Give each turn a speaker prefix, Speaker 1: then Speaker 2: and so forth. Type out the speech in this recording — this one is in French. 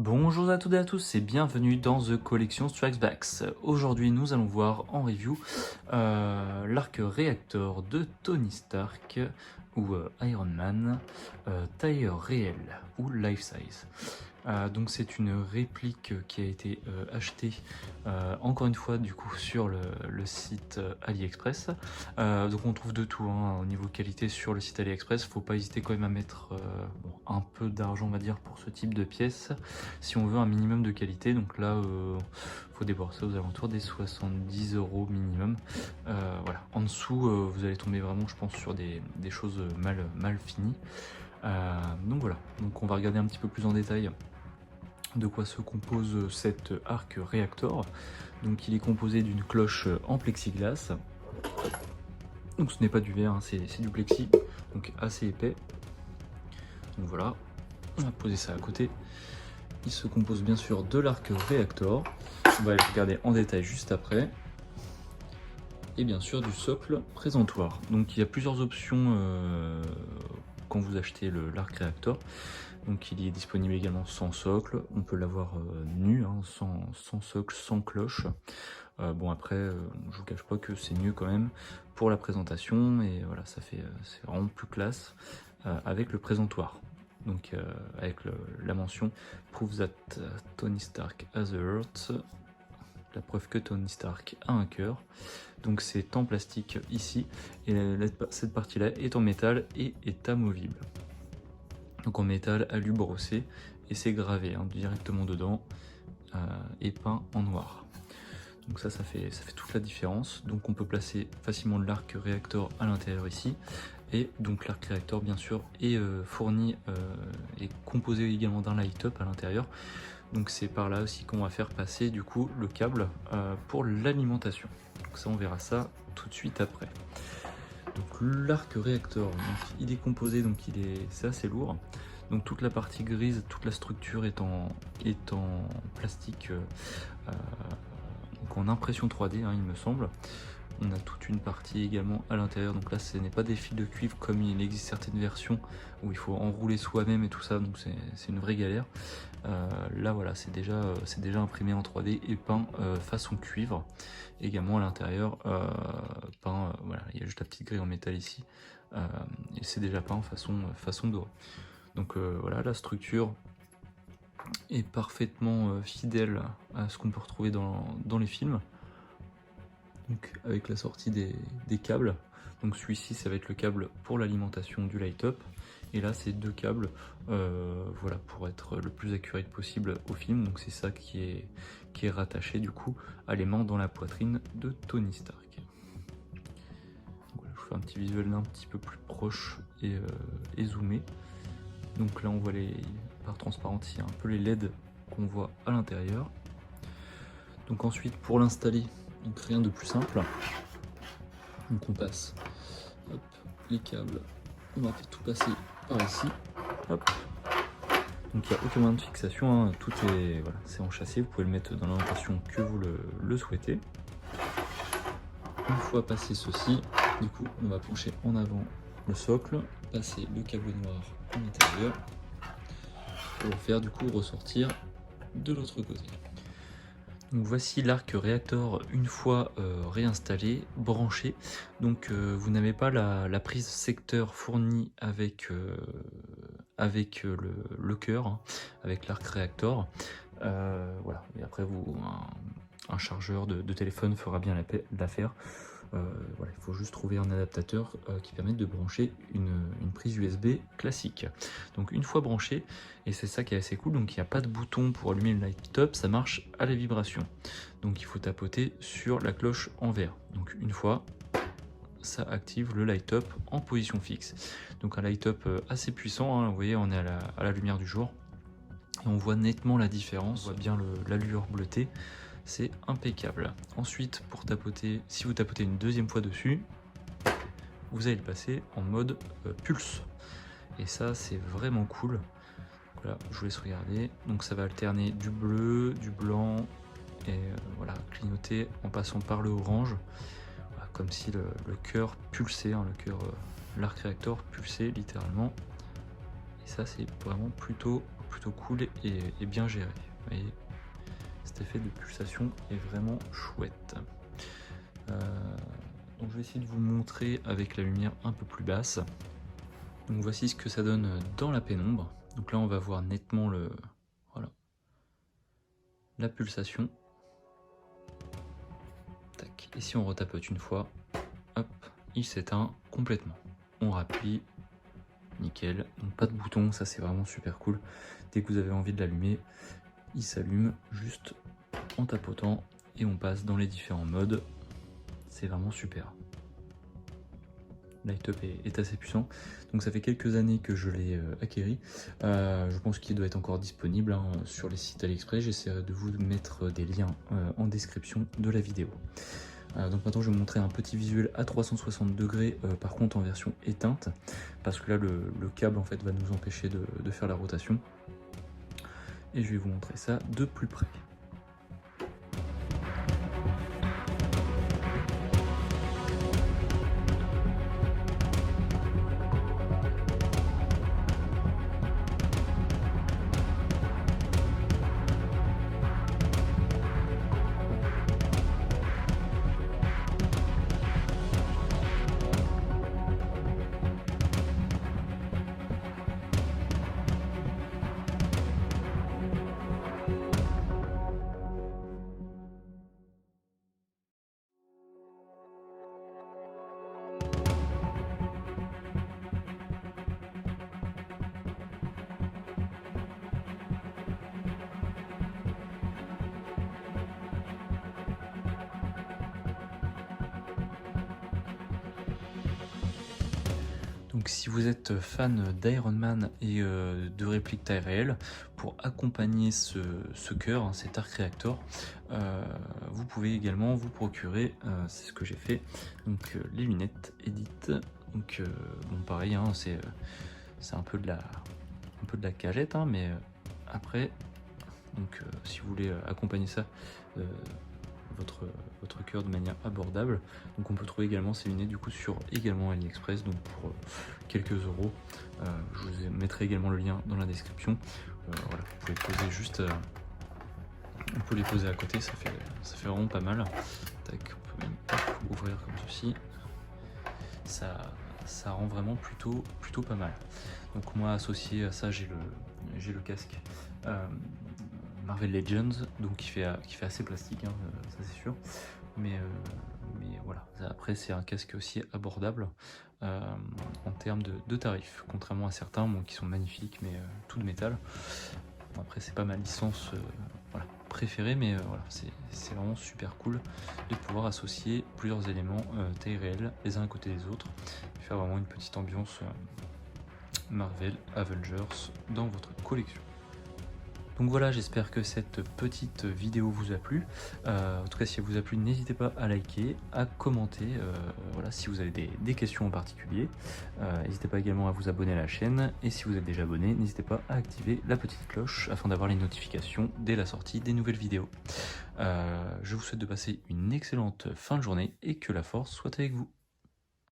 Speaker 1: Bonjour à toutes et à tous et bienvenue dans The Collection Strikes Back. Aujourd'hui nous allons voir en review l'arc réacteur de Tony Stark ou Iron Man, taille réelle ou life size. Donc c'est une réplique qui a été achetée encore une fois du coup sur le site AliExpress. Donc on trouve de tout au niveau qualité sur le site AliExpress. Faut pas hésiter quand même à mettre un peu d'argent on va dire pour ce type de pièces si on veut un minimum de qualité. Donc là faut débourser aux alentours des 70 € minimum. Voilà. En dessous vous allez tomber vraiment je pense sur des choses mal finies. Donc voilà, donc on va regarder un petit peu plus en détail de quoi se compose cet arc réacteur. Donc il est composé d'une cloche en plexiglas. Donc ce n'est pas du verre, hein, c'est du plexi, donc assez épais. Donc voilà, on va poser ça à côté. Il se compose bien sûr de l'arc réacteur. On va le regarder en détail juste après. Et bien sûr du socle présentoir. Donc il y a plusieurs options quand vous achetez l'arc réacteur. Donc il est disponible également sans socle, on peut l'avoir nu, hein, sans socle, sans cloche. Bon après, je vous cache pas que c'est mieux quand même pour la présentation, et voilà, ça fait c'est vraiment plus classe avec le présentoir. Donc avec la mention « Prove that Tony Stark has a heart », la preuve que Tony Stark a un cœur. Donc c'est en plastique ici, et cette partie-là est en métal et est amovible. Donc en métal alu brossé, et c'est gravé directement dedans et peint en noir. Donc ça fait toute la différence. Donc on peut placer facilement l'arc réacteur à l'intérieur ici, et donc l'arc réacteur bien sûr est fourni et composé également d'un light-up à l'intérieur. Donc c'est par là aussi qu'on va faire passer du coup le câble pour l'alimentation. Donc ça on verra ça tout de suite après. Donc l'arc réacteur, donc, il est composé, donc c'est assez lourd. Donc toute la partie grise, toute la structure est en plastique, donc en impression 3D il me semble. On a toute une partie également à l'intérieur, donc là ce n'est pas des fils de cuivre comme il existe certaines versions où il faut enrouler soi-même et tout ça, donc c'est une vraie galère. Là voilà, c'est déjà imprimé en 3D et peint façon cuivre également à l'intérieur, peint, voilà, il y a juste la petite grille en métal ici, et c'est déjà peint façon dorée. Donc voilà, la structure est parfaitement fidèle à ce qu'on peut retrouver dans les films. Donc avec la sortie des câbles, donc celui-ci ça va être le câble pour l'alimentation du light-up, et là c'est deux câbles voilà, pour être le plus accurate possible au film. Donc c'est ça qui est rattaché du coup à l'aimant dans la poitrine de Tony Stark. Voilà, je vous fais un petit visuel un petit peu plus proche et zoomé. Donc là on voit par transparence, il y a un peu les LED qu'on voit à l'intérieur. Donc ensuite pour l'installer, donc rien de plus simple. Donc on passe hop, les câbles, on va tout passer par ici. Hop. Donc il n'y a aucun moyen de fixation, hein. Tout est, voilà, c'est enchâssé, vous pouvez le mettre dans l'orientation que vous le souhaitez. Une fois passé ceci, du coup on va pencher en avant le socle, passer le câble noir à l'intérieur pour le faire du coup ressortir de l'autre côté. Donc voici l'arc réacteur une fois réinstallé, branché. Donc vous n'avez pas la prise secteur fournie avec le cœur, hein, avec l'arc réacteur. Voilà. Et après un chargeur de téléphone fera bien l'affaire. Voilà, il faut juste trouver un adaptateur qui permette de brancher une prise USB classique. Donc une fois branché, et c'est ça qui est assez cool, donc il n'y a pas de bouton pour allumer le light-up, ça marche à la vibration. Donc il faut tapoter sur la cloche en vert. Donc une fois, ça active le light-up en position fixe. Donc un light-up assez puissant, hein, vous voyez, on est à la lumière du jour. Et on voit nettement la différence, on voit bien l'allure bleutée. C'est impeccable. Ensuite, pour tapoter, si vous tapotez une deuxième fois dessus, vous allez le passer en mode pulse. Et ça, c'est vraiment cool. Voilà, je vous laisse regarder. Donc ça va alterner du bleu, du blanc, et voilà, clignoter en passant par le orange. Voilà, comme si le cœur pulsait, hein, l'arc réacteur pulsait littéralement. Et ça, c'est vraiment plutôt plutôt cool et bien géré. Vous voyez, cet effet de pulsation est vraiment chouette. Donc je vais essayer de vous montrer avec la lumière un peu plus basse. Donc voici ce que ça donne dans la pénombre. Donc là on va voir nettement voilà, la pulsation. Tac. Et si on retapote une fois, hop, il s'éteint complètement. On rappuie, nickel. Donc pas de bouton, ça c'est vraiment super cool. Dès que vous avez envie de l'allumer, il s'allume juste en tapotant et on passe dans les différents modes. C'est vraiment super. Light Up est assez puissant, donc ça fait quelques années que je l'ai acquéri. Je pense qu'il doit être encore disponible sur les sites AliExpress. J'essaierai de vous mettre des liens en description de la vidéo. Donc maintenant je vais vous montrer un petit visuel à 360 degrés, par contre en version éteinte, parce que là le câble en fait va nous empêcher de faire la rotation. Et je vais vous montrer ça de plus près. Donc si vous êtes fan d'Iron Man et de répliques taille réelle, pour accompagner ce cœur, cet Arc Reactor, vous pouvez également vous procurer, c'est ce que j'ai fait, donc les lunettes Edit. Donc bon pareil, hein, c'est un peu de la cagette, hein, mais après, donc si vous voulez accompagner ça, votre cœur de manière abordable, donc on peut trouver également ces lunettes du coup sur également AliExpress, donc pour quelques euros. Je vous mettrai également le lien dans la description. Voilà, vous pouvez poser juste, on peut les poser à côté, ça fait vraiment pas mal. Tac, on peut même ouvrir comme ceci, ça rend vraiment plutôt pas mal. Donc moi associé à ça j'ai le casque Marvel Legends, donc qui fait assez plastique, hein, ça c'est sûr, mais voilà, après c'est un casque aussi abordable en termes de tarifs, contrairement à certains qui sont magnifiques mais tout de métal. Après c'est pas ma licence voilà, préférée, mais voilà, c'est vraiment super cool de pouvoir associer plusieurs éléments taille réelle les uns à côté des autres et faire vraiment une petite ambiance Marvel Avengers dans votre collection. Donc voilà, j'espère que cette petite vidéo vous a plu. En tout cas, si elle vous a plu, n'hésitez pas à liker, à commenter, voilà, si vous avez des questions en particulier. N'hésitez pas également à vous abonner à la chaîne. Et si vous êtes déjà abonné, n'hésitez pas à activer la petite cloche afin d'avoir les notifications dès la sortie des nouvelles vidéos. Je vous souhaite de passer une excellente fin de journée et que la force soit avec vous.